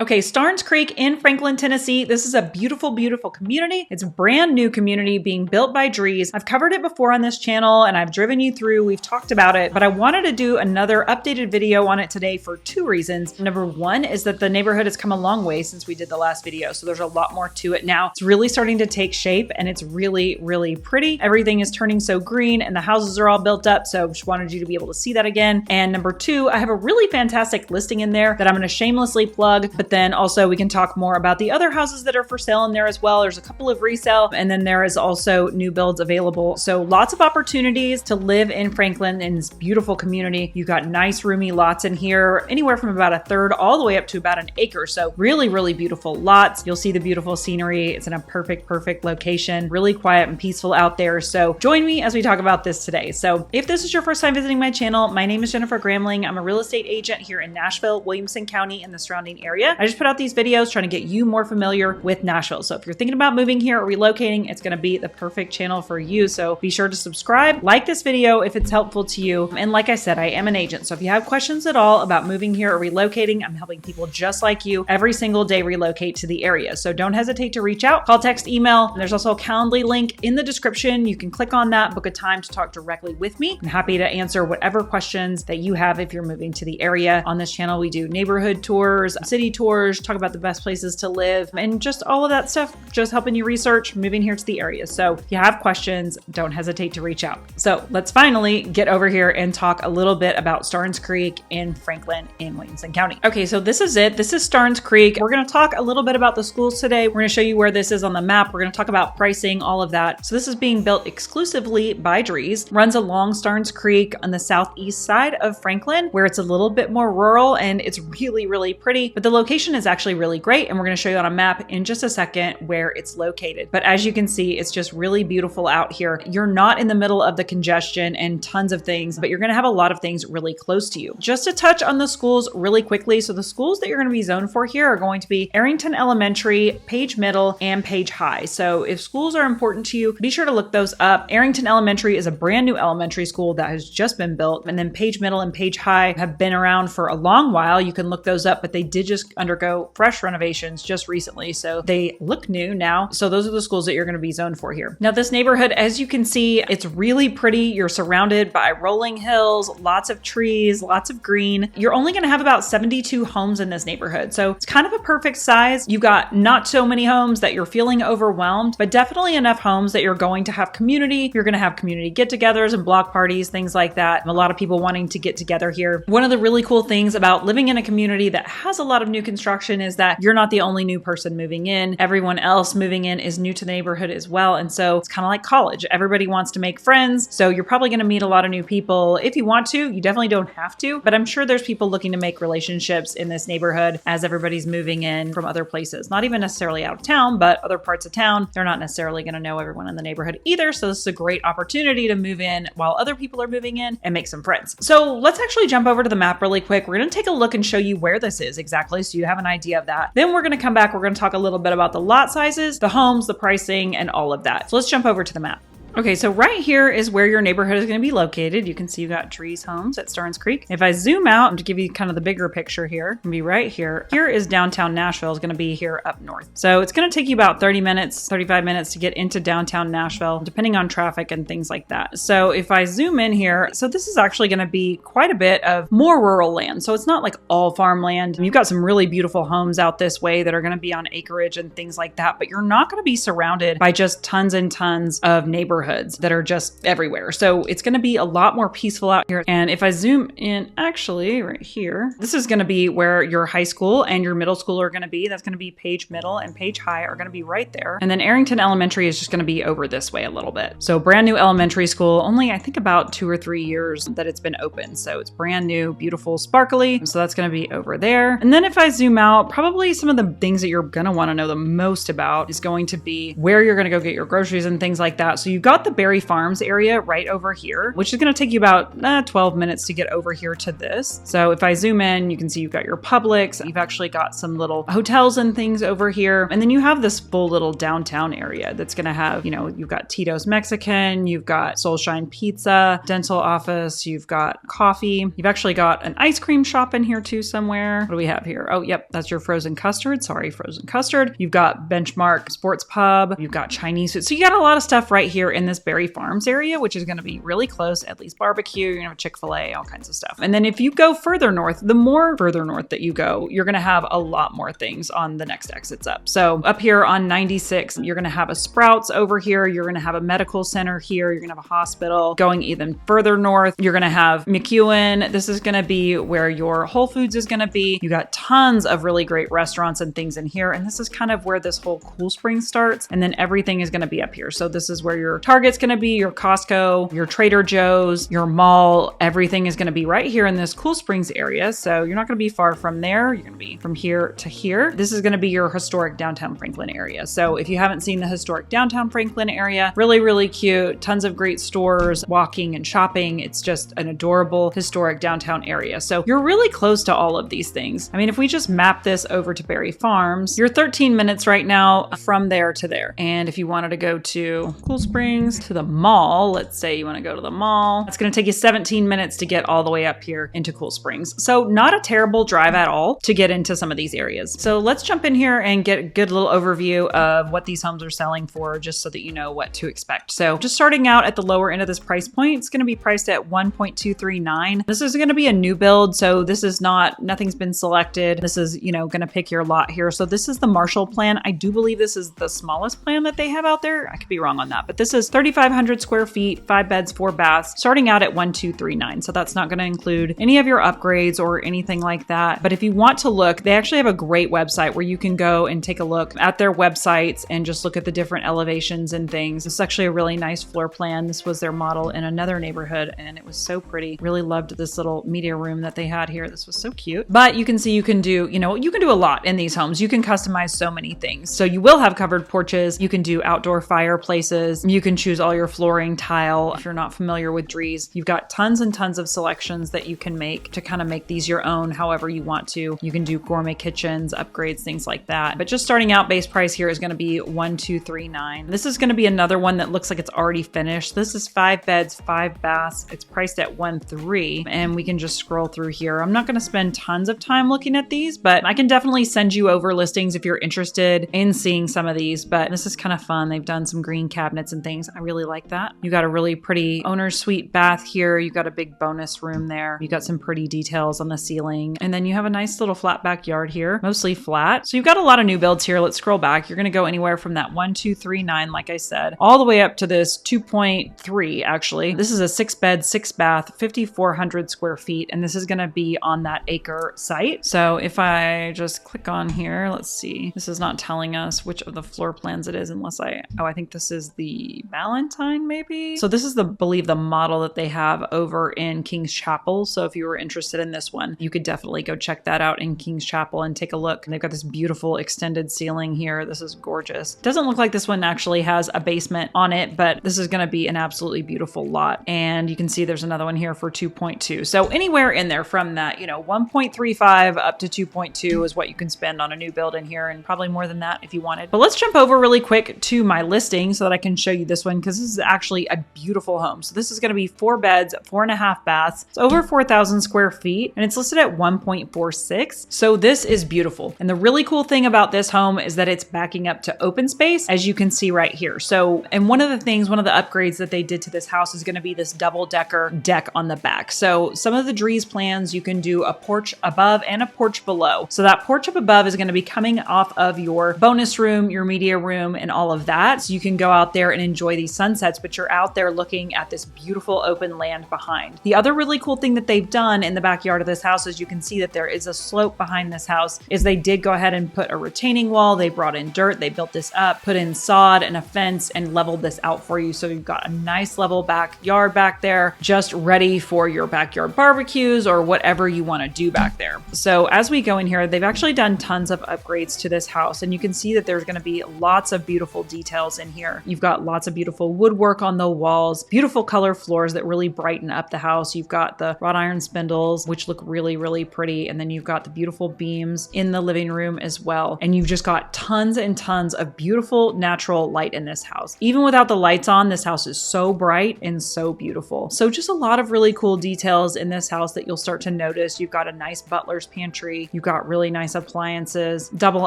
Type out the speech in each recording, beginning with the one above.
Okay, Starnes Creek in Franklin, Tennessee. This is a beautiful, beautiful community. It's a brand new community being built by Drees. I've covered it before on this channel and I've driven you through, we've talked about it, but I wanted to do another updated video on it today for two reasons. Number one is that the neighborhood has come a long way since we did the last video, so there's a lot more to it now. It's really starting to take shape and it's really, really pretty. Everything is turning so green and the houses are all built up, so just wanted you to be able to see that again. And number two, I have a really fantastic listing in there that I'm going to shamelessly plug, but then also we can talk more about the other houses that are for sale in there as well. There's a couple of resale, and then there is also new builds available. So lots of opportunities to live in Franklin in this beautiful community. You've got nice roomy lots in here, anywhere from about a third all the way up to about an acre. So really, really beautiful lots. You'll see the beautiful scenery. It's in a perfect location, really quiet and peaceful out there. So join me as we talk about this today. So if this is your first time visiting my channel, my name is Jennifer Gramling. I'm a real estate agent here in Nashville, Williamson County, and the surrounding area. I just put out these videos trying to get you more familiar with Nashville. So if you're thinking about moving here or relocating, it's going to be the perfect channel for you. So be sure to subscribe, like this video if it's helpful to you. And like I said, I am an agent. So if you have questions at all about moving here or relocating, I'm helping people just like you every single day relocate to the area. So don't hesitate to reach out, call, text, email. And there's also a Calendly link in the description. You can click on that, book a time to talk directly with me. I'm happy to answer whatever questions that you have if you're moving to the area. On this channel, we do neighborhood tours, city tours, talk about the best places to live, and just all of that stuff, just helping you research moving here to the area. So if you have questions, don't hesitate to reach out. So let's finally get over here and talk a little bit about Starnes Creek in Franklin in Williamson County. Okay, so this is it. This is Starnes Creek. We're going to talk a little bit about the schools today. We're going to show you where this is on the map. We're going to talk about pricing, all of that. So this is being built exclusively by Drees, runs along Starnes Creek on the southeast side of Franklin, where it's a little bit more rural and it's really, really pretty, but the location is actually really great. And we're going to show you on a map in just a second where it's located. But as you can see, it's just really beautiful out here. You're not in the middle of the congestion and tons of things, but you're going to have a lot of things really close to you. Just to touch on the schools really quickly. So the schools that you're going to be zoned for here are going to be Arrington Elementary, Page Middle, and Page High. So if schools are important to you, be sure to look those up. Arrington Elementary is a brand new elementary school that has just been built. And then Page Middle and Page High have been around for a long while. You can look those up, but they did just undergo fresh renovations just recently. So they look new now. So those are the schools that you're going to be zoned for here. Now this neighborhood, as you can see, it's really pretty. You're surrounded by rolling hills, lots of trees, lots of green. You're only going to have about 72 homes in this neighborhood. So it's kind of a perfect size. You've got not so many homes that you're feeling overwhelmed, but definitely enough homes that you're going to have community. You're going to have community get-togethers and block parties, things like that. A lot of people wanting to get together here. One of the really cool things about living in a community that has a lot of new construction is that you're not the only new person moving in. Everyone else moving in is new to the neighborhood as well. And so it's kind of like college. Everybody wants to make friends. So you're probably going to meet a lot of new people. If you want to, you definitely don't have to, but I'm sure there's people looking to make relationships in this neighborhood as everybody's moving in from other places, not even necessarily out of town, but other parts of town. They're not necessarily going to know everyone in the neighborhood either. So this is a great opportunity to move in while other people are moving in and make some friends. So let's actually jump over to the map really quick. We're going to take a look and show you where this is exactly, so you have an idea of that. Then we're going to come back. We're going to talk a little bit about the lot sizes, the homes, the pricing, and all of that. So let's jump over to the map. Okay, so right here is where your neighborhood is going to be located. You can see you've got Drees homes at Starnes Creek. If I zoom out to give you kind of the bigger picture here, it's going to be right here. Here is downtown Nashville. It's going to be here up north. So it's going to take you about 30 minutes, 35 minutes to get into downtown Nashville, depending on traffic and things like that. So if I zoom in here, so this is actually going to be quite a bit of more rural land. So it's not like all farmland. You've got some really beautiful homes out this way that are going to be on acreage and things like that, but you're not going to be surrounded by just tons and tons of neighborhoods that are just everywhere. So it's going to be a lot more peaceful out here. And if I zoom in, actually right here, this is going to be where your high school and your middle school are going to be. That's going to be Page Middle and Page High are going to be right there. And then Arrington Elementary is just going to be over this way a little bit. So brand new elementary school, only I think about 2 or 3 years that it's been open. So it's brand new, beautiful, sparkly. So that's going to be over there. And then if I zoom out, probably some of the things that you're going to want to know the most about is going to be where you're going to go get your groceries and things like that. So you've got got the Berry Farms area right over here, which is going to take you about 12 minutes to get over here to this. So if I zoom in, you can see you've got your Publix. You've actually got some little hotels and things over here. And then you have this full little downtown area that's going to have, you've got Tito's Mexican, you've got Soulshine Pizza, dental office, you've got coffee. You've actually got an ice cream shop in here too somewhere. What do we have here? Oh, yep, that's your frozen custard. Sorry, frozen custard. You've got Benchmark Sports Pub. You've got Chinese food. So you got a lot of stuff right here in this Berry Farms area, which is going to be really close. At least barbecue, you're going to have Chick-fil-A, all kinds of stuff. And then if you go further north, the more further north that you go, you're going to have a lot more things on the next exits up. So up here on 96, you're going to have a Sprouts over here. You're going to have a medical center here. You're going to have a hospital. Going even further north, you're going to have McEwen. This is going to be where your Whole Foods is going to be. You got tons of really great restaurants and things in here. And this is kind of where this whole Cool Springs starts. And then everything is going to be up here. So this is where your Target's going to be, your Costco, your Trader Joe's, your mall. Everything is going to be right here in this Cool Springs area. So you're not going to be far from there. You're going to be from here to here. This is going to be your historic downtown Franklin area. So if you haven't seen the historic downtown Franklin area, really, really cute. Tons of great stores, walking and shopping. It's just an adorable historic downtown area. So you're really close to all of these things. I mean, if we just map this over to Berry Farms, you're 13 minutes right now from there to there. And if you wanted to go to Cool Springs to the mall, let's say you want to go to the mall, it's going to take you 17 minutes to get all the way up here into Cool Springs. So not a terrible drive at all to get into some of these areas. So let's jump in here and get a good little overview of what these homes are selling for, just so that you know what to expect. So just starting out at the lower end of this price point, it's going to be priced at $1.239. This is going to be a new build. So this is nothing's been selected. This is, going to pick your lot here. So this is the Marshall plan. I do believe this is the smallest plan that they have out there. I could be wrong on that, but this is 3,500 square feet, 5 beds, 4 baths, starting out at $1,239. So that's not going to include any of your upgrades or anything like that. But if you want to look, they actually have a great website where you can go and take a look at their websites and just look at the different elevations and things. It's actually a really nice floor plan. This was their model in another neighborhood and it was so pretty. Really loved this little media room that they had here. This was so cute. But you can see you can do, you can do a lot in these homes. You can customize so many things. So you will have covered porches. You can do outdoor fireplaces. You can choose all your flooring tile. If you're not familiar with Drees, you've got tons and tons of selections that you can make to kind of make these your own however you want to. You can do gourmet kitchens, upgrades, things like that. But just starting out base price here is going to be $1,239. This is going to be another one that looks like it's already finished. This is 5 beds, 5 baths. It's priced at $1,300 and we can just scroll through here. I'm not going to spend tons of time looking at these, but I can definitely send you over listings if you're interested in seeing some of these. But this is kind of fun. They've done some green cabinets and things. I really like that. You got a really pretty owner's suite bath here. You got a big bonus room there. You got some pretty details on the ceiling. And then you have a nice little flat backyard here, mostly flat. So you've got a lot of new builds here. Let's scroll back. You're going to go anywhere from that 1,239, like I said, all the way up to this 2.3 actually. This is a 6 bed, 6 bath, 5,400 square feet. And this is going to be on that acre site. So if I just click on here, let's see. This is not telling us which of the floor plans it is unless I think this is the Valentine maybe. So this is believe the model that they have over in King's Chapel. So if you were interested in this one, you could definitely go check that out in King's Chapel and take a look. And they've got this beautiful extended ceiling here. This is gorgeous. Doesn't look like this one actually has a basement on it, but this is going to be an absolutely beautiful lot. And you can see there's another one here for 2.2. So anywhere in there from that, 1.35 up to 2.2 is what you can spend on a new build in here, and probably more than that if you wanted. But let's jump over really quick to my listing so that I can show you this one, because this is actually a beautiful home. So this is going to be 4 beds, 4.5 baths. It's over 4,000 square feet and it's listed at 1.46. So this is beautiful. And the really cool thing about this home is that it's backing up to open space, as you can see right here. So, and one of the upgrades that they did to this house is going to be this double-decker deck on the back. So some of the Drees plans, you can do a porch above and a porch below. So that porch up above is going to be coming off of your bonus room, your media room, and all of that. So you can go out there and enjoy these sunsets, but you're out there looking at this beautiful open land behind. The other really cool thing that they've done in the backyard of this house is you can see that there is a slope behind this house, is they did go ahead and put a retaining wall. They brought in dirt, they built this up, put in sod and a fence and leveled this out for you. So you've got a nice level backyard back there, just ready for your backyard barbecues or whatever you want to do back there. So as we go in here, they've actually done tons of upgrades to this house, and you can see that there's going to be lots of beautiful details in here. You've got lots of beautiful woodwork on the walls, beautiful color floors that really brighten up the house. You've got the wrought iron spindles, which look really, really pretty. And then you've got the beautiful beams in the living room as well. And you've just got tons and tons of beautiful natural light in this house. Even without the lights on, this house is so bright and so beautiful. So just a lot of really cool details in this house that you'll start to notice. You've got a nice butler's pantry. You've got really nice appliances, double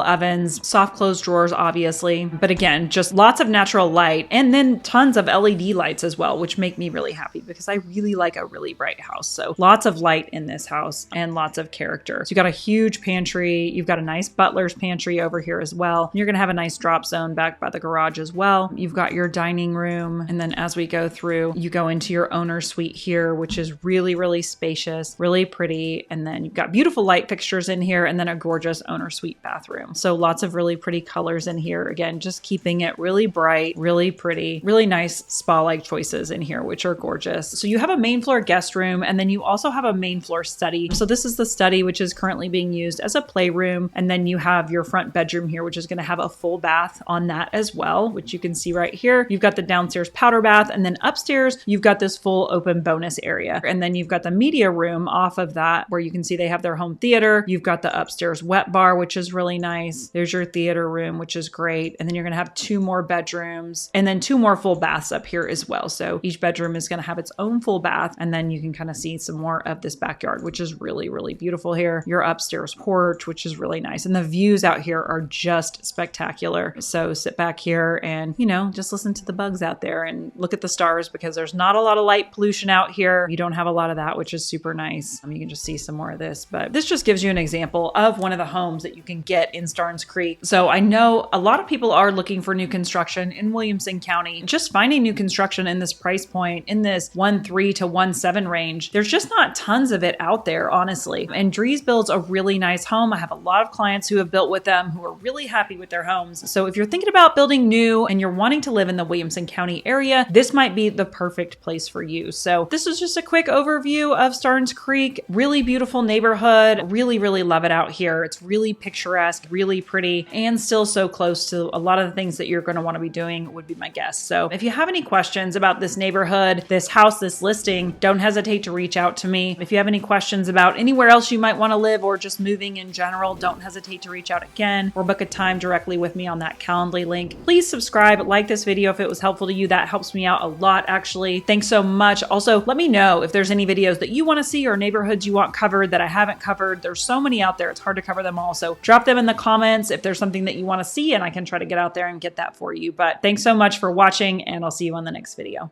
ovens, soft close drawers, obviously. But again, just lots of natural light and then tons of LED lights as well, which make me really happy because I really like a really bright house. So lots of light in this house and lots of character. So you've got a huge pantry. You've got a nice butler's pantry over here as well. You're going to have a nice drop zone back by the garage as well. You've got your dining room. And then as we go through, you go into your owner's suite here, which is really, really spacious, really pretty. And then you've got beautiful light fixtures in here and then a gorgeous owner suite bathroom. So lots of really pretty colors in here. Again, just keeping it really bright, really pretty, really nice spa-like choices in here, which are gorgeous. So you have a main floor guest room and then you also have a main floor study. So this is the study, which is currently being used as a playroom. And then you have your front bedroom here, which is going to have a full bath on that as well, which you can see right here. You've got the downstairs powder bath and then upstairs, you've got this full open bonus area. And then you've got the media room off of that where you can see they have their home theater. You've got the upstairs wet bar, which is really nice. There's your theater room, which is great. And then you're going to have 2 more bedrooms and then 2 more full baths up here as well. So each bedroom is going to have its own full bath. And then you can kind of see some more of this backyard, which is really, really beautiful here. Your upstairs porch, which is really nice. And the views out here are just spectacular. So sit back here and, you know, just listen to the bugs out there and look at the stars because there's not a lot of light pollution out here. You don't have a lot of that, which is super nice. You can just see some more of this, but this just gives you an example of one of the homes that you can get in Starnes Creek. So I know a lot of people are looking for new construction in Williamson County. Just finding new construction in this price point, in this 1.3 to 1.7 range, there's just not tons of it out there, honestly. And Drees builds a really nice home. I have a lot of clients who have built with them who are really happy with their homes. So if you're thinking about building new and you're wanting to live in the Williamson County area, this might be the perfect place for you. So this is just a quick overview of Starnes Creek. Really beautiful neighborhood. Really, really love it out here. It's really picturesque, really pretty, and still so close to a lot of the things that you're going to want to be doing would be my guess. So if you have any questions about this neighborhood, this house, this listing, don't hesitate to reach out to me. If you have any questions about anywhere else you might want to live or just moving in general, don't hesitate to reach out again or book a time directly with me on that Calendly link. Please subscribe, like this video if it was helpful to you. That helps me out a lot, actually. Thanks so much. Also, let me know if there's any videos that you want to see or neighborhoods you want covered that I haven't covered. There's so many out there. It's hard to cover them all. So drop them in the comments if there's something that you want to see and I can try to get out there and get that for you. But thanks so much for watching and I'll see you on the next video.